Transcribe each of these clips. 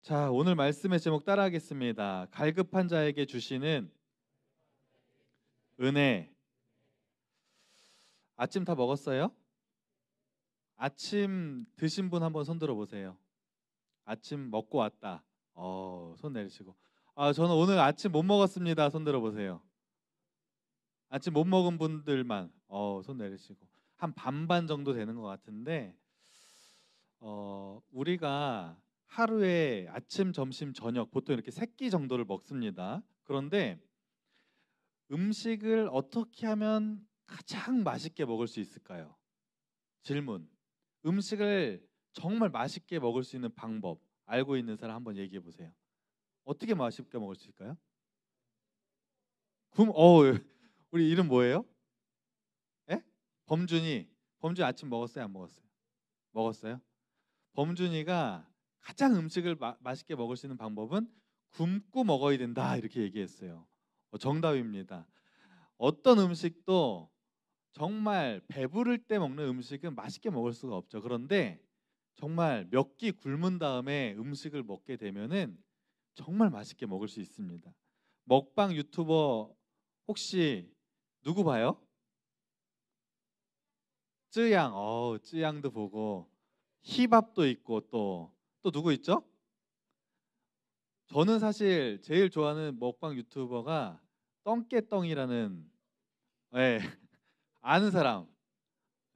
자, 오늘 말씀의 제목 따라하겠습니다. 갈급한 자에게 주시는 은혜. 아침 다 먹었어요? 아침 드신 분 한번 손 들어 보세요. 아침 먹고 왔다. 손 내리시고. 저는 오늘 아침 못 먹었습니다. 손 들어 보세요. 아침 못 먹은 분들만 손 내리시고. 한 반반 정도 되는 것 같은데 우리가 하루에 아침, 점심, 저녁 보통 이렇게 세 끼 정도를 먹습니다. 그런데 음식을 어떻게 하면 가장 맛있게 먹을 수 있을까요? 질문. 음식을 정말 맛있게 먹을 수 있는 방법 알고 있는 사람 한번 얘기해 보세요. 어떻게 맛있게 먹을 수 있을까요? 우리 이름 뭐예요? 예? 범준이. 범준이 아침 먹었어요? 안 먹었어요? 먹었어요? 범준이가 가장 음식을 맛있게 먹을 수 있는 방법은 굶고 먹어야 된다 이렇게 얘기했어요. 정답입니다. 어떤 음식도 정말 배부를 때 먹는 음식은 맛있게 먹을 수가 없죠. 그런데 정말 몇 끼 굶은 다음에 음식을 먹게 되면은 정말 맛있게 먹을 수 있습니다. 먹방 유튜버 혹시 누구 봐요? 쯔양, 쯔양도 보고 히밥도 있고 또 누구 있죠? 저는 사실 제일 좋아하는 먹방 유튜버가 떵깨떵이라는 예, 아는 사람.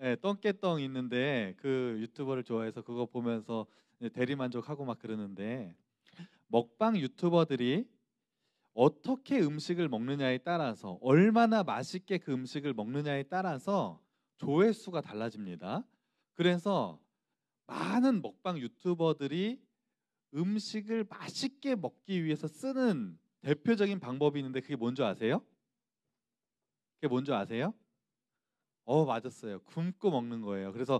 예, 떵깨떵 있는데 그 유튜버를 좋아해서 그거 보면서 대리만족하고 막 그러는데 먹방 유튜버들이 어떻게 음식을 먹느냐에 따라서 얼마나 맛있게 그 음식을 먹느냐에 따라서 조회수가 달라집니다. 그래서 많은 먹방 유튜버들이 음식을 맛있게 먹기 위해서 쓰는 대표적인 방법이 있는데 그게 뭔지 아세요? 그게 뭔지 아세요? 맞았어요. 굶고 먹는 거예요. 그래서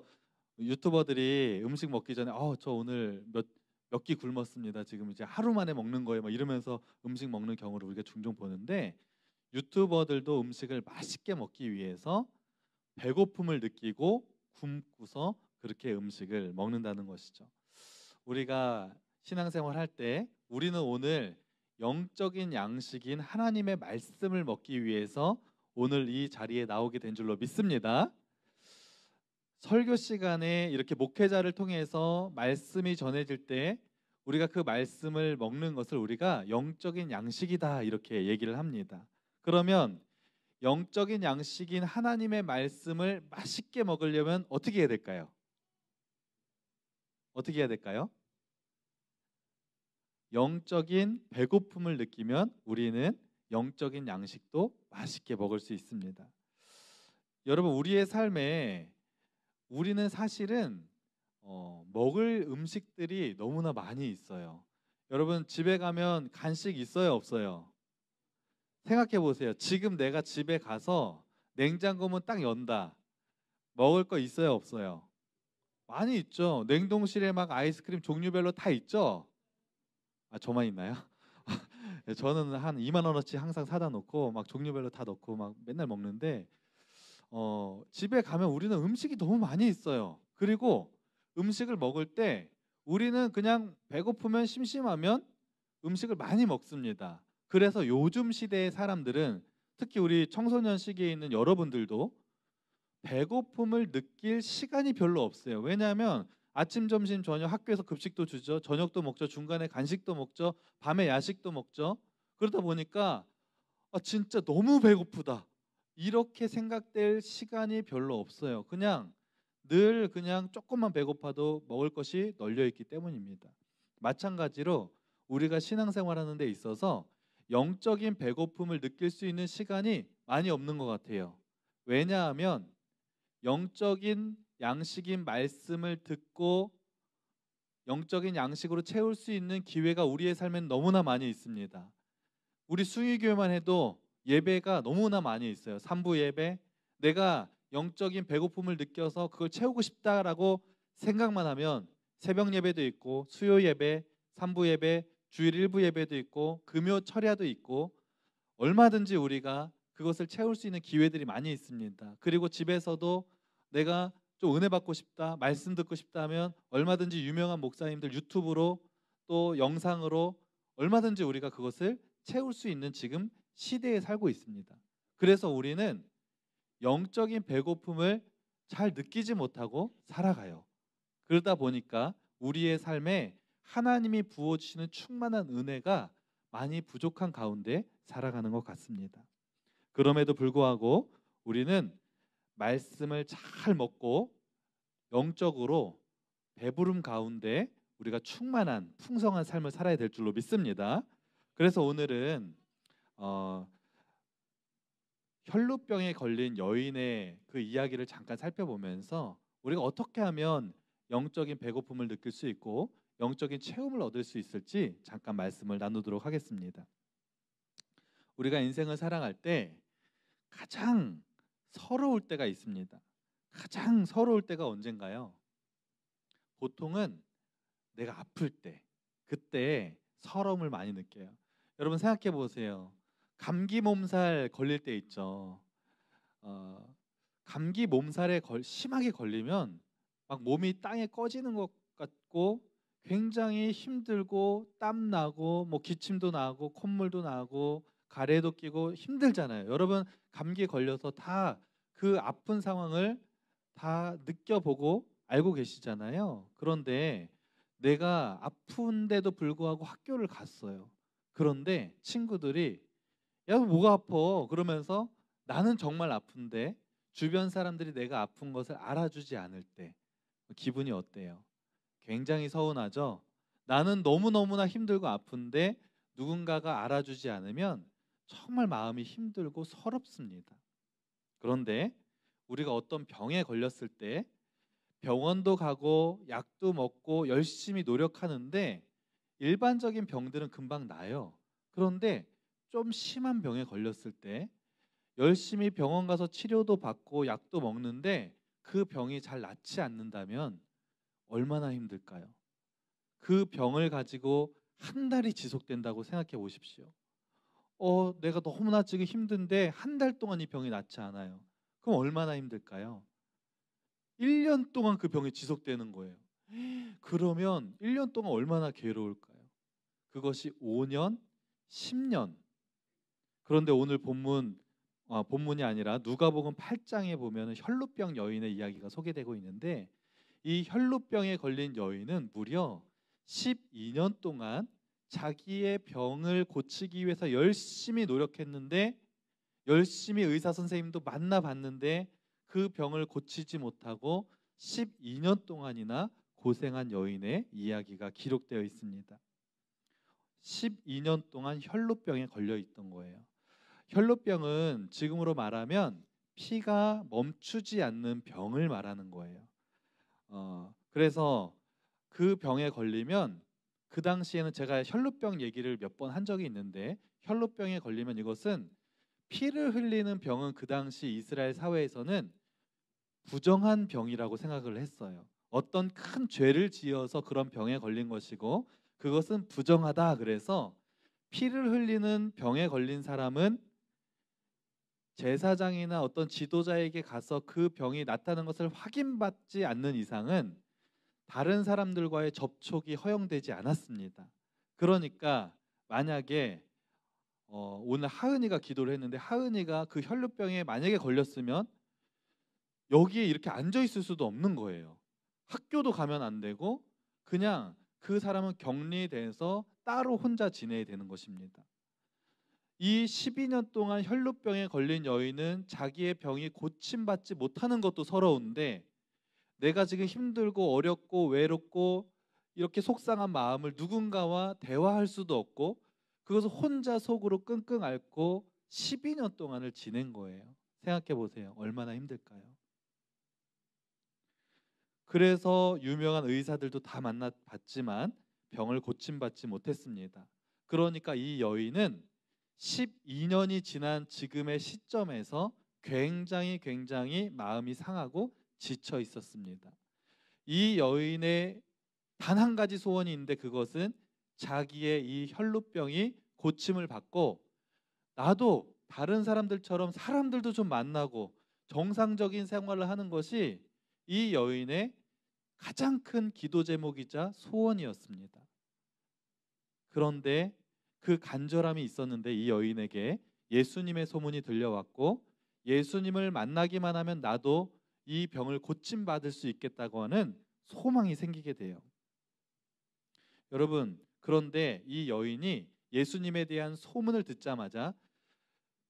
유튜버들이 음식 먹기 전에 저 오늘 몇 끼 굶었습니다. 지금 이제 하루 만에 먹는 거예요. 막 이러면서 음식 먹는 경우를 우리가 종종 보는데 유튜버들도 음식을 맛있게 먹기 위해서 배고픔을 느끼고 굶고서 그렇게 음식을 먹는다는 것이죠. 우리가 신앙생활 할 때 우리는 오늘 영적인 양식인 하나님의 말씀을 먹기 위해서 오늘 이 자리에 나오게 된 줄로 믿습니다. 설교 시간에 이렇게 목회자를 통해서 말씀이 전해질 때 우리가 그 말씀을 먹는 것을 우리가 영적인 양식이다 이렇게 얘기를 합니다. 그러면 영적인 양식인 하나님의 말씀을 맛있게 먹으려면 어떻게 해야 될까요? 어떻게 해야 될까요? 영적인 배고픔을 느끼면 우리는 영적인 양식도 맛있게 먹을 수 있습니다. 여러분, 우리의 삶에 우리는 사실은 먹을 음식들이 너무나 많이 있어요. 여러분, 집에 가면 간식 있어요, 없어요? 생각해 보세요. 지금 내가 집에 가서 냉장고 문 딱 연다. 먹을 거 있어요, 없어요? 많이 있죠. 냉동실에 막 아이스크림 종류별로 다 있죠. 저만 있나요? 저는 한 2만 원어치 항상 사다 놓고 막 종류별로 다 넣고 막 맨날 먹는데 집에 가면 우리는 음식이 너무 많이 있어요. 그리고 음식을 먹을 때 우리는 그냥 배고프면 심심하면 음식을 많이 먹습니다. 그래서 요즘 시대의 사람들은 특히 우리 청소년 시기에 있는 여러분들도 배고픔을 느낄 시간이 별로 없어요. 왜냐하면 아침, 점심, 저녁 학교에서 급식도 주죠. 저녁도 먹죠. 중간에 간식도 먹죠. 밤에 야식도 먹죠. 그러다 보니까 진짜 너무 배고프다. 이렇게 생각될 시간이 별로 없어요. 늘 그냥 조금만 배고파도 먹을 것이 널려 있기 때문입니다. 마찬가지로 우리가 신앙생활하는 데 있어서 영적인 배고픔을 느낄 수 있는 시간이 많이 없는 것 같아요. 왜냐하면 영적인 양식인 말씀을 듣고 영적인 양식으로 채울 수 있는 기회가 우리의 삶엔 너무나 많이 있습니다. 우리 숭유교회만 해도 예배가 너무나 많이 있어요. 3부 예배, 내가 영적인 배고픔을 느껴서 그걸 채우고 싶다라고 생각만 하면 새벽 예배도 있고 수요 예배, 3부 예배, 주일 1부 예배도 있고 금요 철야도 있고 얼마든지 우리가 그것을 채울 수 있는 기회들이 많이 있습니다. 그리고 집에서도 내가 좀 은혜 받고 싶다, 말씀 듣고 싶다 하면 얼마든지 유명한 목사님들 유튜브로 또 영상으로 얼마든지 우리가 그것을 채울 수 있는 지금 시대에 살고 있습니다. 그래서 우리는 영적인 배고픔을 잘 느끼지 못하고 살아가요. 그러다 보니까 우리의 삶에 하나님이 부어주시는 충만한 은혜가 많이 부족한 가운데 살아가는 것 같습니다. 그럼에도 불구하고 우리는 말씀을 잘 먹고 영적으로 배부름 가운데 우리가 충만한 풍성한 삶을 살아야 될 줄로 믿습니다. 그래서 오늘은 혈루병에 걸린 여인의 그 이야기를 잠깐 살펴보면서 우리가 어떻게 하면 영적인 배고픔을 느낄 수 있고 영적인 체험을 얻을 수 있을지 잠깐 말씀을 나누도록 하겠습니다. 우리가 인생을 살아갈 때 가장 서러울 때가 있습니다. 가장 서러울 때가 언젠가요? 보통은 내가 아플 때, 그때 서러움을 많이 느껴요. 여러분 생각해 보세요. 감기 몸살 걸릴 때 있죠. 감기 몸살에 심하게 걸리면 막 몸이 땅에 꺼지는 것 같고 굉장히 힘들고 땀 나고 뭐 기침도 나고 콧물도 나고 가래도 끼고 힘들잖아요. 여러분 감기에 걸려서 다 그 아픈 상황을 다 느껴보고 알고 계시잖아요. 그런데 내가 아픈데도 불구하고 학교를 갔어요. 그런데 친구들이 야, 뭐가 아파? 그러면서 나는 정말 아픈데 주변 사람들이 내가 아픈 것을 알아주지 않을 때 기분이 어때요? 굉장히 서운하죠? 나는 너무너무나 힘들고 아픈데 누군가가 알아주지 않으면 정말 마음이 힘들고 서럽습니다. 그런데 우리가 어떤 병에 걸렸을 때 병원도 가고 약도 먹고 열심히 노력하는데 일반적인 병들은 금방 나아요. 그런데 좀 심한 병에 걸렸을 때 열심히 병원 가서 치료도 받고 약도 먹는데 그 병이 잘 낫지 않는다면 얼마나 힘들까요? 그 병을 가지고 한 달이 지속된다고 생각해 보십시오. 내가 너무나 지금 힘든데 한 달 동안 이 병이 낫지 않아요. 그럼 얼마나 힘들까요? 1년 동안 그 병이 지속되는 거예요. 그러면 1년 동안 얼마나 괴로울까요? 그것이 5년, 10년. 그런데 오늘 본문이 아니라 누가복음 8장에 보면 혈루병 여인의 이야기가 소개되고 있는데 이 혈루병에 걸린 여인은 무려 12년 동안 자기의 병을 고치기 위해서 열심히 노력했는데 열심히 의사 선생님도 만나봤는데 그 병을 고치지 못하고 12년 동안이나 고생한 여인의 이야기가 기록되어 있습니다. 12년 동안 혈루병에 걸려 있던 거예요. 혈루병은 지금으로 말하면 피가 멈추지 않는 병을 말하는 거예요. 그래서 그 병에 걸리면 그 당시에는 제가 혈루병 얘기를 몇 번 한 적이 있는데 혈루병에 걸리면 이것은 피를 흘리는 병은 그 당시 이스라엘 사회에서는 부정한 병이라고 생각을 했어요. 어떤 큰 죄를 지어서 그런 병에 걸린 것이고 그것은 부정하다. 그래서 피를 흘리는 병에 걸린 사람은 제사장이나 어떤 지도자에게 가서 그 병이 낫다는 것을 확인받지 않는 이상은 다른 사람들과의 접촉이 허용되지 않았습니다. 그러니까 만약에 오늘 하은이가 기도를 했는데 하은이가 그 혈루병에 만약에 걸렸으면 여기에 이렇게 앉아 있을 수도 없는 거예요. 학교도 가면 안 되고 그냥 그 사람은 격리돼서 따로 혼자 지내야 되는 것입니다. 이 12년 동안 혈루병에 걸린 여인은 자기의 병이 고침받지 못하는 것도 서러운데 내가 지금 힘들고 어렵고 외롭고 이렇게 속상한 마음을 누군가와 대화할 수도 없고 그것을 혼자 속으로 끙끙 앓고 12년 동안을 지낸 거예요. 생각해 보세요. 얼마나 힘들까요? 그래서 유명한 의사들도 다 만나봤지만 병을 고침받지 못했습니다. 그러니까 이 여인은 12년이 지난 지금의 시점에서 굉장히 마음이 상하고 지쳐 있었습니다. 이 여인의 단 한 가지 소원이 있는데 그것은 자기의 이 혈루병이 고침을 받고 나도 다른 사람들처럼 사람들도 좀 만나고 정상적인 생활을 하는 것이 이 여인의 가장 큰 기도 제목이자 소원이었습니다. 그런데 그 간절함이 있었는데 이 여인에게 예수님의 소문이 들려왔고 예수님을 만나기만 하면 나도 이 병을 고침받을 수 있겠다고 하는 소망이 생기게 돼요. 여러분, 그런데 이 여인이 예수님에 대한 소문을 듣자마자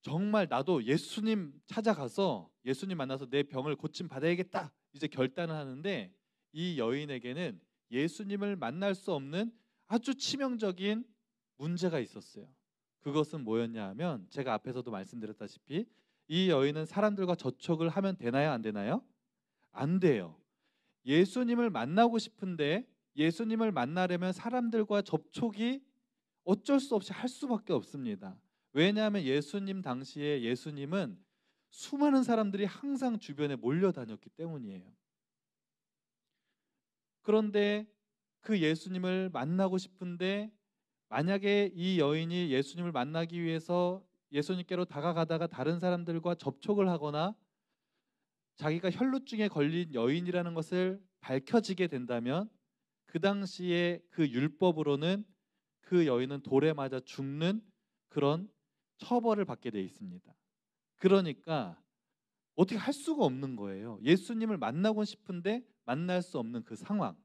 정말 나도 예수님 찾아가서 예수님 만나서 내 병을 고침받아야겠다 이제 결단을 하는데 이 여인에게는 예수님을 만날 수 없는 아주 치명적인 문제가 있었어요. 그것은 뭐였냐 하면 제가 앞에서도 말씀드렸다시피 이 여인은 사람들과 접촉을 하면 되나요? 안 되나요? 안 돼요. 예수님을 만나고 싶은데 예수님을 만나려면 사람들과 접촉이 어쩔 수 없이 할 수밖에 없습니다. 왜냐하면 예수님 당시에 예수님은 수많은 사람들이 항상 주변에 몰려다녔기 때문이에요. 그런데 그 예수님을 만나고 싶은데 만약에 이 여인이 예수님을 만나기 위해서 예수님께로 다가가다가 다른 사람들과 접촉을 하거나 자기가 혈루증에 걸린 여인이라는 것을 밝혀지게 된다면 그 당시에 그 율법으로는 그 여인은 돌에 맞아 죽는 그런 처벌을 받게 돼 있습니다. 그러니까 어떻게 할 수가 없는 거예요. 예수님을 만나고 싶은데 만날 수 없는 그 상황.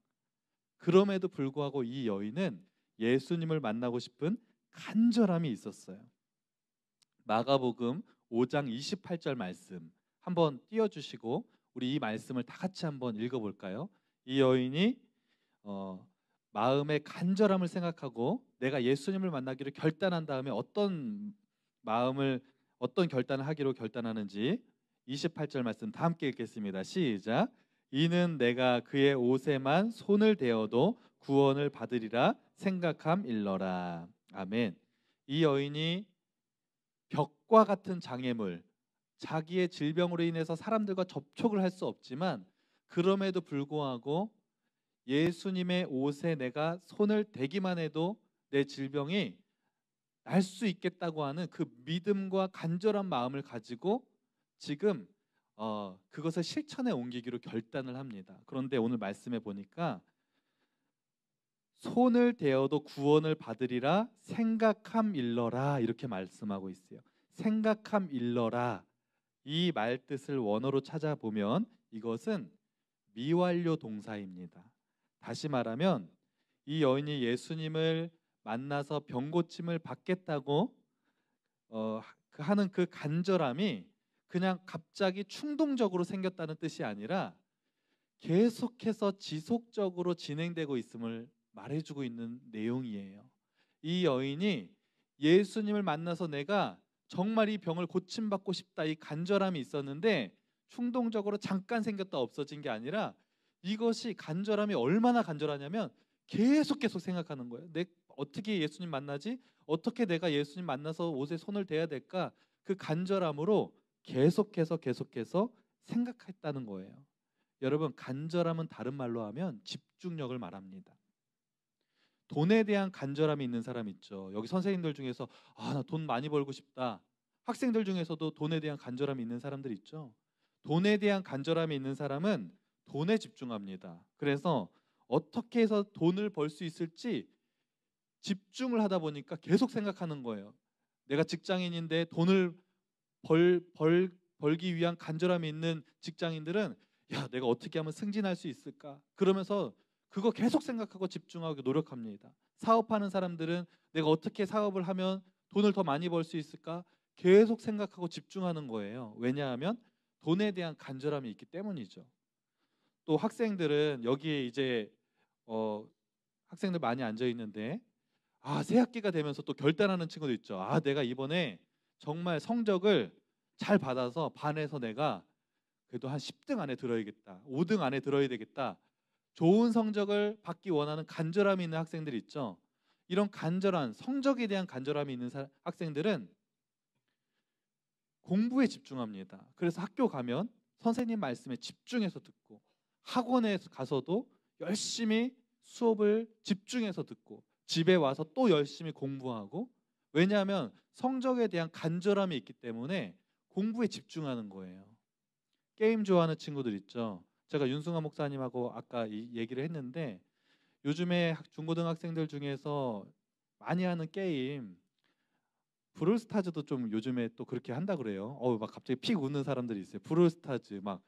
그럼에도 불구하고 이 여인은 예수님을 만나고 싶은 간절함이 있었어요. 마가복음 5장 28절 말씀 한번 띄워주시고 우리 이 말씀을 다 같이 한번 읽어볼까요? 이 여인이 마음의 간절함을 생각하고 내가 예수님을 만나기로 결단한 다음에 어떤 결단을 하기로 결단하는지 28절 말씀 다 함께 읽겠습니다. 시작. 이는 내가 그의 옷에만 손을 대어도 구원을 받으리라 생각함일러라. 아멘. 이 여인이 벽과 같은 장애물, 자기의 질병으로 인해서 사람들과 접촉을 할 수 없지만 그럼에도 불구하고 예수님의 옷에 내가 손을 대기만 해도 내 질병이 날 수 있겠다고 하는 그 믿음과 간절한 마음을 가지고 지금 그것을 실천에 옮기기로 결단을 합니다. 그런데 오늘 말씀에 보니까 손을 대어도 구원을 받으리라 생각함일러라 이렇게 말씀하고 있어요. 생각함일러라 이 말뜻을 원어로 찾아보면 이것은 미완료 동사입니다. 다시 말하면 이 여인이 예수님을 만나서 병 고침을 받겠다고 하는 그 간절함이 그냥 갑자기 충동적으로 생겼다는 뜻이 아니라 계속해서 지속적으로 진행되고 있음을 말해주고 있는 내용이에요. 이 여인이 예수님을 만나서 내가 정말 이 병을 고침받고 싶다 이 간절함이 있었는데 충동적으로 잠깐 생겼다 없어진 게 아니라 이것이 간절함이 얼마나 간절하냐면 계속 생각하는 거예요. 내 어떻게 예수님 만나지? 어떻게 내가 예수님 만나서 옷에 손을 대야 될까? 그 간절함으로 계속해서 생각했다는 거예요. 여러분 간절함은 다른 말로 하면 집중력을 말합니다. 돈에 대한 간절함이 있는 사람 있죠. 여기 선생님들 중에서 나 돈 많이 벌고 싶다. 학생들 중에서도 돈에 대한 간절함이 있는 사람들 있죠. 돈에 대한 간절함이 있는 사람은 돈에 집중합니다. 그래서 어떻게 해서 돈을 벌 수 있을지 집중을 하다 보니까 계속 생각하는 거예요. 내가 직장인인데 돈을 벌기 위한 간절함이 있는 직장인들은 내가 어떻게 하면 승진할 수 있을까? 그러면서 그거 계속 생각하고 집중하고 노력합니다. 사업하는 사람들은 내가 어떻게 사업을 하면 돈을 더 많이 벌 수 있을까? 계속 생각하고 집중하는 거예요. 왜냐하면 돈에 대한 간절함이 있기 때문이죠. 또 학생들은 여기에 이제 학생들 많이 앉아 있는데 새 학기가 되면서 또 결단하는 친구도 있죠. 내가 이번에 정말 성적을 잘 받아서 반에서 내가 그래도 한 10등 안에 들어야겠다. 5등 안에 들어야 되겠다. 좋은 성적을 받기 원하는 간절함이 있는 학생들이 있죠. 이런 간절한 성적에 대한 간절함이 있는 학생들은 공부에 집중합니다. 그래서 학교 가면 선생님 말씀에 집중해서 듣고 학원에 가서도 열심히 수업을 집중해서 듣고 집에 와서 또 열심히 공부하고 왜냐하면 성적에 대한 간절함이 있기 때문에 공부에 집중하는 거예요. 게임 좋아하는 친구들 있죠. 제가 윤승환 목사님하고 아까 이 얘기를 했는데 요즘에 중고등학생들 중에서 많이 하는 게임, 브롤스타즈도 좀 요즘에 또 그렇게 한다 그래요. 막 갑자기 픽 웃는 사람들이 있어요. 브롤스타즈 막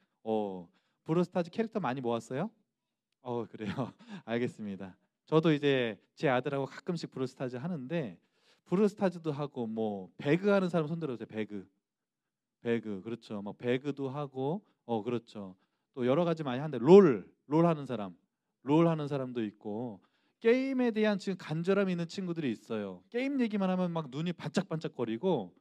브롤스타즈 캐릭터 많이 모았어요? 그래요. 알겠습니다. 저도 이제 제 아들하고 가끔씩 브롤스타즈 하는데 브롤스타즈도 하고 뭐 배그 하는 사람 손 들어주세요. 배그 그렇죠. 막 배그도 하고 그렇죠. 또 여러 가지 많이 하는데 롤 하는 사람도 있고 게임에 대한 지금 간절함이 있는 친구들이 있어요. 게임 얘기만 하면 막 눈이 반짝반짝거리고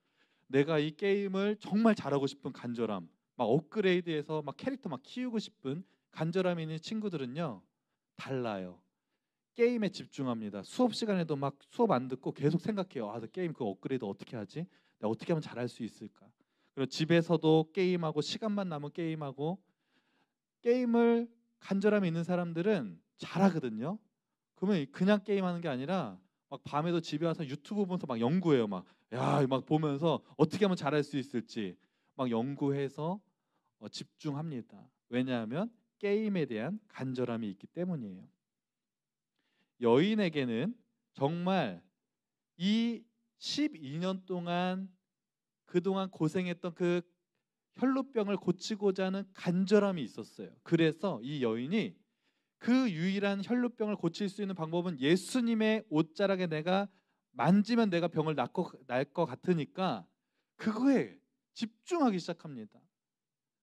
내가 이 게임을 정말 잘하고 싶은 간절함, 막 업그레이드해서 막 캐릭터 막 키우고 싶은 간절함이 있는 친구들은요 달라요. 게임에 집중합니다. 수업 시간에도 막 수업 안 듣고 계속 생각해요. 나 게임 그 업그레이드 어떻게 하지? 내가 어떻게 하면 잘할 수 있을까? 그리고 집에서도 게임하고 시간만 남으면 게임하고 게임을 간절함이 있는 사람들은 잘하거든요. 그러면 그냥 게임하는 게 아니라 막 밤에도 집에 와서 유튜브 보면서 막 연구해요. 막 보면서 어떻게 하면 잘할 수 있을지 막 연구해서 집중합니다. 왜냐하면 게임에 대한 간절함이 있기 때문이에요. 여인에게는 정말 이 12년 동안 그동안 고생했던 그 혈루병을 고치고자 하는 간절함이 있었어요. 그래서 이 여인이 그 유일한 혈루병을 고칠 수 있는 방법은 예수님의 옷자락에 내가 만지면 내가 병을 날 것 같으니까 그거에 집중하기 시작합니다.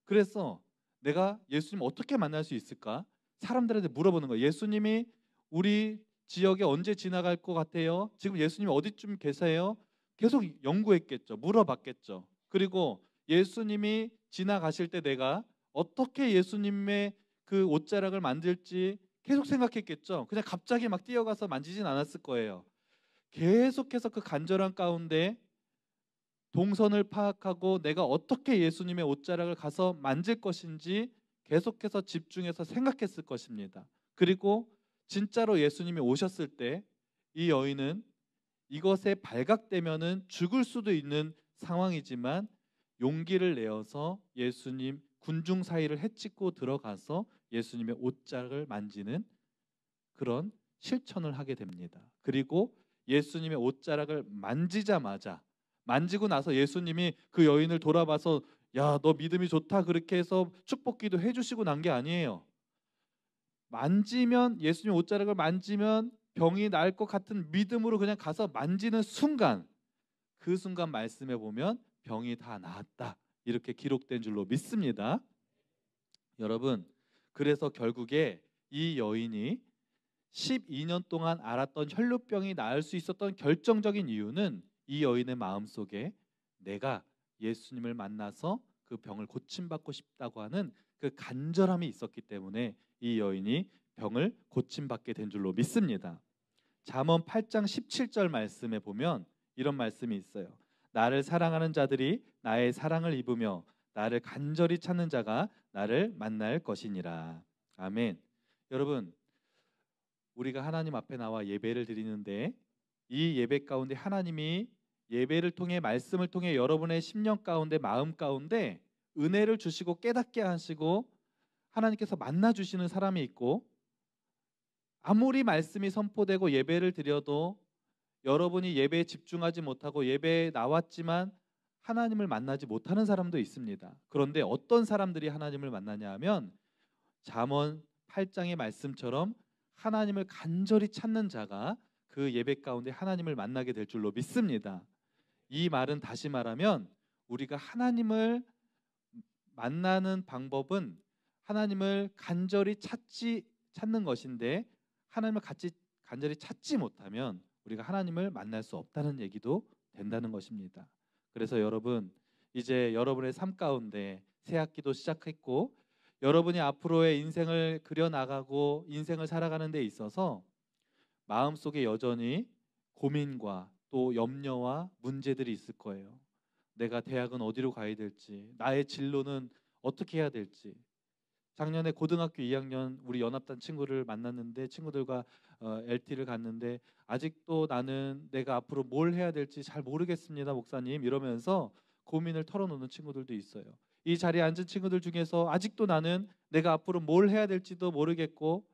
그래서 내가 예수님 어떻게 만날 수 있을까? 사람들한테 물어보는 거예요. 예수님이 우리 지역에 언제 지나갈 것 같아요? 지금 예수님이 어디쯤 계세요? 계속 연구했겠죠. 물어봤겠죠. 그리고 예수님이 지나가실 때 내가 어떻게 예수님의 그 옷자락을 만들지 계속 생각했겠죠. 그냥 갑자기 막 뛰어가서 만지진 않았을 거예요. 계속해서 그 간절한 가운데 동선을 파악하고 내가 어떻게 예수님의 옷자락을 가서 만질 것인지 계속해서 집중해서 생각했을 것입니다. 그리고 진짜로 예수님이 오셨을 때 이 여인은 이것에 발각되면은 죽을 수도 있는 상황이지만 용기를 내어서 예수님 군중 사이를 헤치고 들어가서 예수님의 옷자락을 만지는 그런 실천을 하게 됩니다. 그리고 예수님의 옷자락을 만지고 나서 예수님이 그 여인을 돌아봐서 야, 너 믿음이 좋다 그렇게 해서 축복기도 해주시고 난 게 아니에요. 예수님 옷자락을 만지면 병이 나을 것 같은 믿음으로 그냥 가서 만지는 순간, 그 순간 말씀해 보면 병이 다 나았다 이렇게 기록된 줄로 믿습니다. 여러분, 그래서 결국에 이 여인이 12년 동안 앓았던 혈루병이 나을 수 있었던 결정적인 이유는 이 여인의 마음속에 내가 예수님을 만나서 그 병을 고침받고 싶다고 하는 그 간절함이 있었기 때문에 이 여인이 병을 고침받게 된 줄로 믿습니다. 잠언 8장 17절 말씀에 보면 이런 말씀이 있어요. 나를 사랑하는 자들이 나의 사랑을 입으며 나를 간절히 찾는 자가 나를 만날 것이니라. 아멘. 여러분, 우리가 하나님 앞에 나와 예배를 드리는데 이 예배 가운데 하나님이 예배를 통해 말씀을 통해 여러분의 심령 가운데 마음 가운데 은혜를 주시고 깨닫게 하시고 하나님께서 만나 주시는 사람이 있고 아무리 말씀이 선포되고 예배를 드려도 여러분이 예배에 집중하지 못하고 예배에 나왔지만 하나님을 만나지 못하는 사람도 있습니다. 그런데 어떤 사람들이 하나님을 만나냐 하면 잠언 8장의 말씀처럼 하나님을 간절히 찾는 자가 그 예배 가운데 하나님을 만나게 될 줄로 믿습니다. 이 말은 다시 말하면 우리가 하나님을 만나는 방법은 하나님을 간절히 찾는 것인데 하나님을 간절히 찾지 못하면 우리가 하나님을 만날 수 없다는 얘기도 된다는 것입니다. 그래서 여러분, 이제 여러분의 삶 가운데 새 학기도 시작했고 여러분이 앞으로의 인생을 그려나가고 인생을 살아가는 데 있어서 마음속에 여전히 고민과 또 염려와 문제들이 있을 거예요. 내가 대학은 어디로 가야 될지, 나의 진로는 어떻게 해야 될지. 작년에 고등학교 2학년 우리 연합단 친구를 만났는데 친구들과 LT를 갔는데 아직도 나는 내가 앞으로 뭘 해야 될지 잘 모르겠습니다, 목사님 이러면서 고민을 털어놓는 친구들도 있어요. 이 자리에 앉은 친구들 중에서 아직도 나는 내가 앞으로 뭘 해야 될지도 모르겠고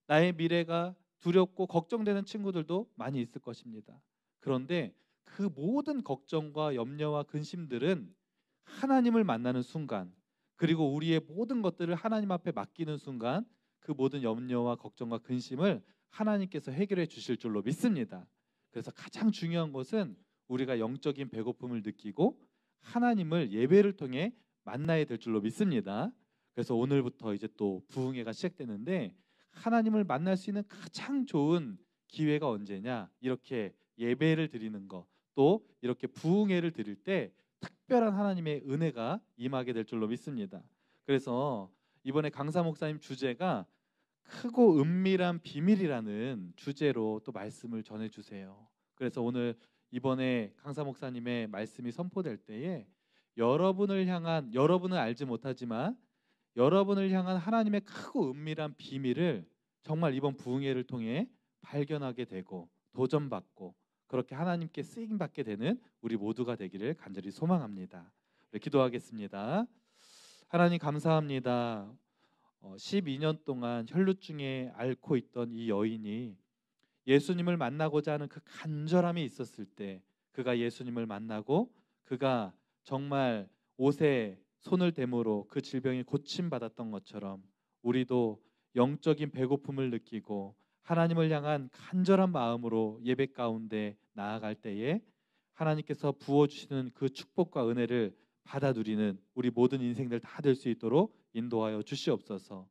나의 미래가 두렵고 걱정되는 친구들도 많이 있을 것입니다. 그런데 그 모든 걱정과 염려와 근심들은 하나님을 만나는 순간, 그리고 우리의 모든 것들을 하나님 앞에 맡기는 순간 그 모든 염려와 걱정과 근심을 하나님께서 해결해 주실 줄로 믿습니다. 그래서 가장 중요한 것은 우리가 영적인 배고픔을 느끼고 하나님을 예배를 통해 만나야 될 줄로 믿습니다. 그래서 오늘부터 이제 또 부흥회가 시작되는데, 하나님을 만날 수 있는 가장 좋은 기회가 언제냐? 이렇게 예배를 드리는 거, 또 이렇게 부흥회를 드릴 때 특별한 하나님의 은혜가 임하게 될 줄로 믿습니다. 그래서 이번에 강사 목사님 주제가 크고 은밀한 비밀이라는 주제로 또 말씀을 전해 주세요. 그래서 오늘 이번에 강사 목사님의 말씀이 선포될 때에 여러분은 알지 못하지만 여러분을 향한 하나님의 크고 은밀한 비밀을 정말 이번 부흥회를 통해 발견하게 되고 도전받고 그렇게 하나님께 쓰임 받게 되는 우리 모두가 되기를 간절히 소망합니다. 네, 기도하겠습니다. 하나님 감사합니다. 12년 동안 혈루증에 앓고 있던 이 여인이 예수님을 만나고자 하는 그 간절함이 있었을 때, 그가 예수님을 만나고 그가 정말 옷에 손을 대므로 그 질병이 고침받았던 것처럼 우리도 영적인 배고픔을 느끼고 하나님을 향한 간절한 마음으로 예배 가운데 나아갈 때에 하나님께서 부어주시는 그 축복과 은혜를 받아 누리는 우리 모든 인생들 다 될 수 있도록 인도하여 주시옵소서.